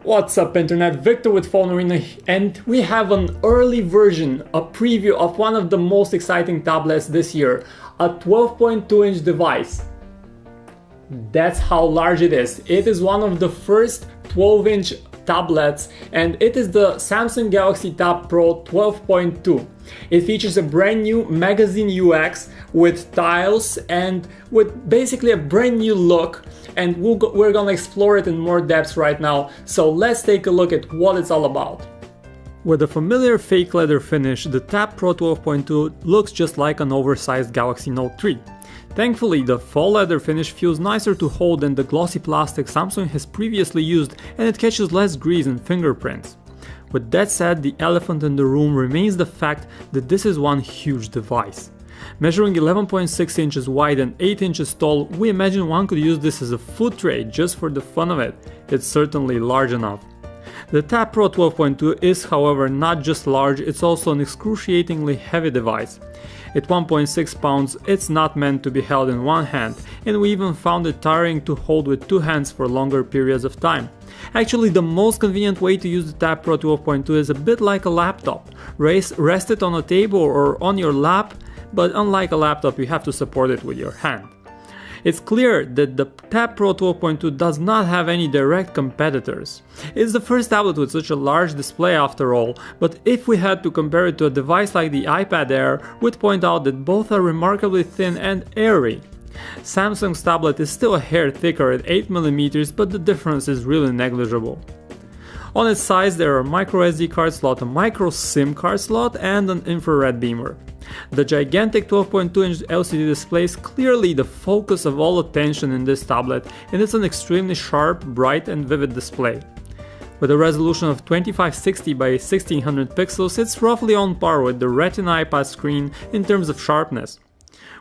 What's up internet, Victor with Phone Arena, and we have an early version, a preview of one of the most exciting tablets this year, a 12.2-inch device. That's how large it is. It is one of the first 12-inch tablets and it is the Samsung Galaxy Tab Pro 12.2. It features a brand new magazine UX with tiles and with basically a brand new look, and we're gonna explore it in more depth right now, so let's take a look at what it's all about. With a familiar fake leather finish, the Tab Pro 12.2 looks just like an oversized Galaxy Note 3. Thankfully, the faux leather finish feels nicer to hold than the glossy plastic Samsung has previously used, and it catches less grease and fingerprints. With that said, the elephant in the room remains the fact that this is one huge device. Measuring 11.6 inches wide and 8 inches tall, we imagine one could use this as a food tray just for the fun of it. It's certainly large enough. The Tab Pro 12.2 is, however, not just large, it's also an excruciatingly heavy device. At 1.6 pounds, it's not meant to be held in one hand, and we even found it tiring to hold with two hands for longer periods of time. Actually, the most convenient way to use the Tab Pro 12.2 is a bit like a laptop. Rest it on a table or on your lap, but unlike a laptop, you have to support it with your hand. It's clear that the Tab Pro 12.2 does not have any direct competitors. It's the first tablet with such a large display after all, but if we had to compare it to a device like the iPad Air, we'd point out that both are remarkably thin and airy. Samsung's tablet is still a hair thicker at 8mm, but the difference is really negligible. On its sides there are a micro SD card slot, a micro SIM card slot, and an infrared beamer. The gigantic 12.2-inch LCD display is clearly the focus of all attention in this tablet, and it's an extremely sharp, bright and vivid display. With a resolution of 2560 by 1600 pixels, it's roughly on par with the Retina iPad screen in terms of sharpness.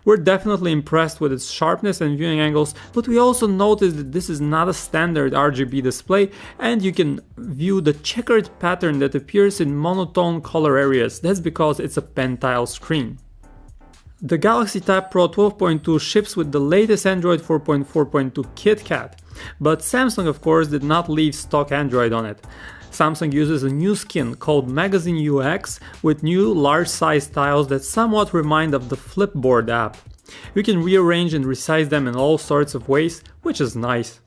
We're definitely impressed with its sharpness and viewing angles, but we also noticed that this is not a standard RGB display, and you can view the checkered pattern that appears in monotone color areas. That's because it's a pen-tile screen. The Galaxy Tab Pro 12.2 ships with the latest Android 4.4.2 KitKat, but Samsung of course did not leave stock Android on it. Samsung uses a new skin called Magazine UX with new large-sized tiles that somewhat remind of the Flipboard app. You can rearrange and resize them in all sorts of ways, which is nice.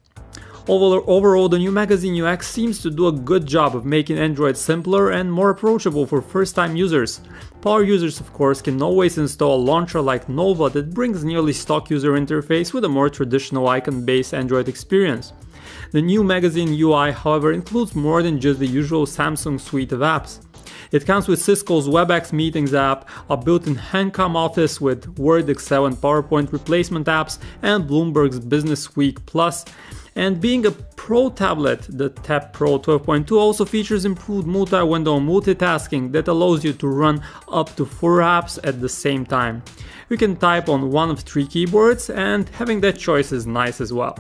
Overall, the new Magazine UX seems to do a good job of making Android simpler and more approachable for first-time users. Power users, of course, can always install a launcher like Nova that brings nearly stock user interface with a more traditional icon-based Android experience. The new Magazine UI, however, includes more than just the usual Samsung suite of apps. It comes with Cisco's WebEx Meetings app, a built-in Handcom Office with Word, Excel and PowerPoint replacement apps, and Bloomberg's Business Week Plus. And being a Pro tablet, the Tab Pro 12.2 also features improved multi-window multitasking that allows you to run up to 4 apps at the same time. You can type on one of 3 keyboards, and having that choice is nice as well.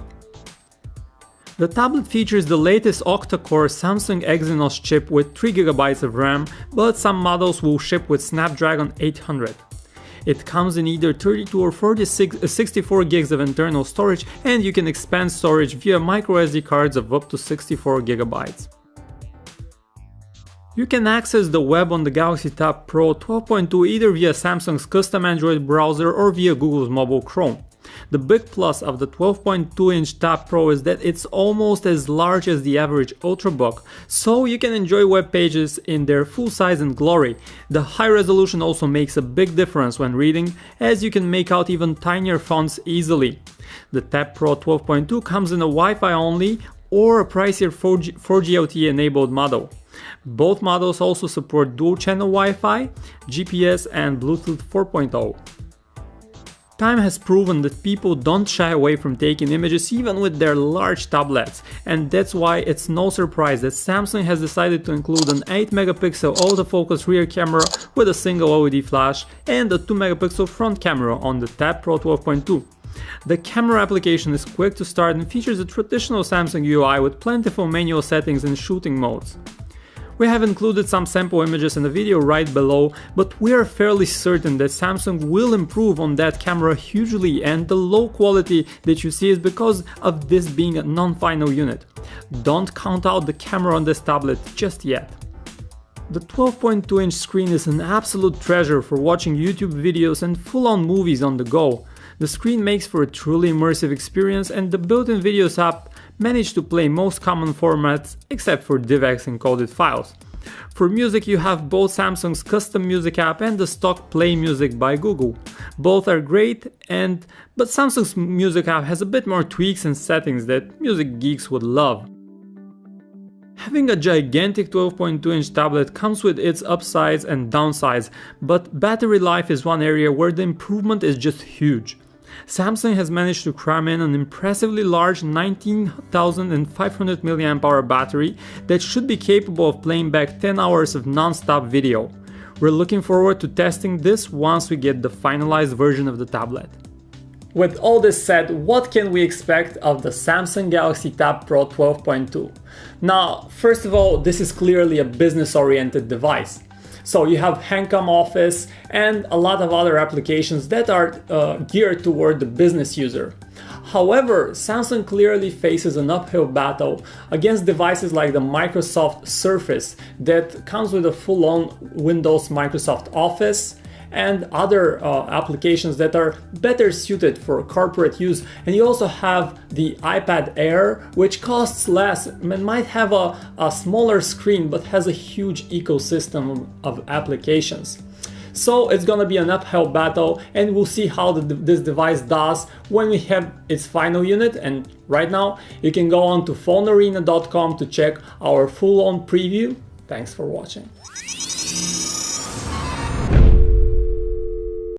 The tablet features the latest octa-core Samsung Exynos chip with 3GB of RAM, but some models will ship with Snapdragon 800. It comes in either 32 or 64 gigs of internal storage, and you can expand storage via microSD cards of up to 64 GB. You can access the web on the Galaxy Tab Pro 12.2 either via Samsung's custom Android browser or via Google's mobile Chrome. The big plus of the 12.2-inch Tab Pro is that it's almost as large as the average Ultrabook, so you can enjoy web pages in their full size and glory. The high resolution also makes a big difference when reading, as you can make out even tinier fonts easily. The Tab Pro 12.2 comes in a Wi-Fi only or a pricier 4G LTE enabled model. Both models also support dual-channel Wi-Fi, GPS and Bluetooth 4.0. Time has proven that people don't shy away from taking images even with their large tablets, and that's why it's no surprise that Samsung has decided to include an 8MP autofocus rear camera with a single LED flash and a 2MP front camera on the Tab Pro 12.2. The camera application is quick to start and features a traditional Samsung UI with plentiful manual settings and shooting modes. We have included some sample images in the video right below, but we are fairly certain that Samsung will improve on that camera hugely, and the low quality that you see is because of this being a non-final unit. Don't count out the camera on this tablet just yet. The 12.2-inch screen is an absolute treasure for watching YouTube videos and full-on movies on the go. The screen makes for a truly immersive experience, and the built-in Videos app managed to play most common formats except for DivX encoded files. For music, you have both Samsung's custom music app and the stock Play Music by Google. Both are great, but Samsung's music app has a bit more tweaks and settings that music geeks would love. Having a gigantic 12.2-inch tablet comes with its upsides and downsides, but battery life is one area where the improvement is just huge. Samsung has managed to cram in an impressively large 19,500 mAh battery that should be capable of playing back 10 hours of non-stop video. We're looking forward to testing this once we get the finalized version of the tablet. With all this said, what can we expect of the Samsung Galaxy Tab Pro 12.2? Now, first of all, this is clearly a business-oriented device. So you have Handcom Office and a lot of other applications that are geared toward the business user. However, Samsung clearly faces an uphill battle against devices like the Microsoft Surface that comes with a full-on Windows Microsoft Office and other applications that are better suited for corporate use. And you also have the iPad Air, which costs less and might have a smaller screen but has a huge ecosystem of applications. So it's gonna be an uphill battle, and we'll see how this device does when we have its final unit. And right now you can go on to phonearena.com to check our full-on preview. Thanks for watching.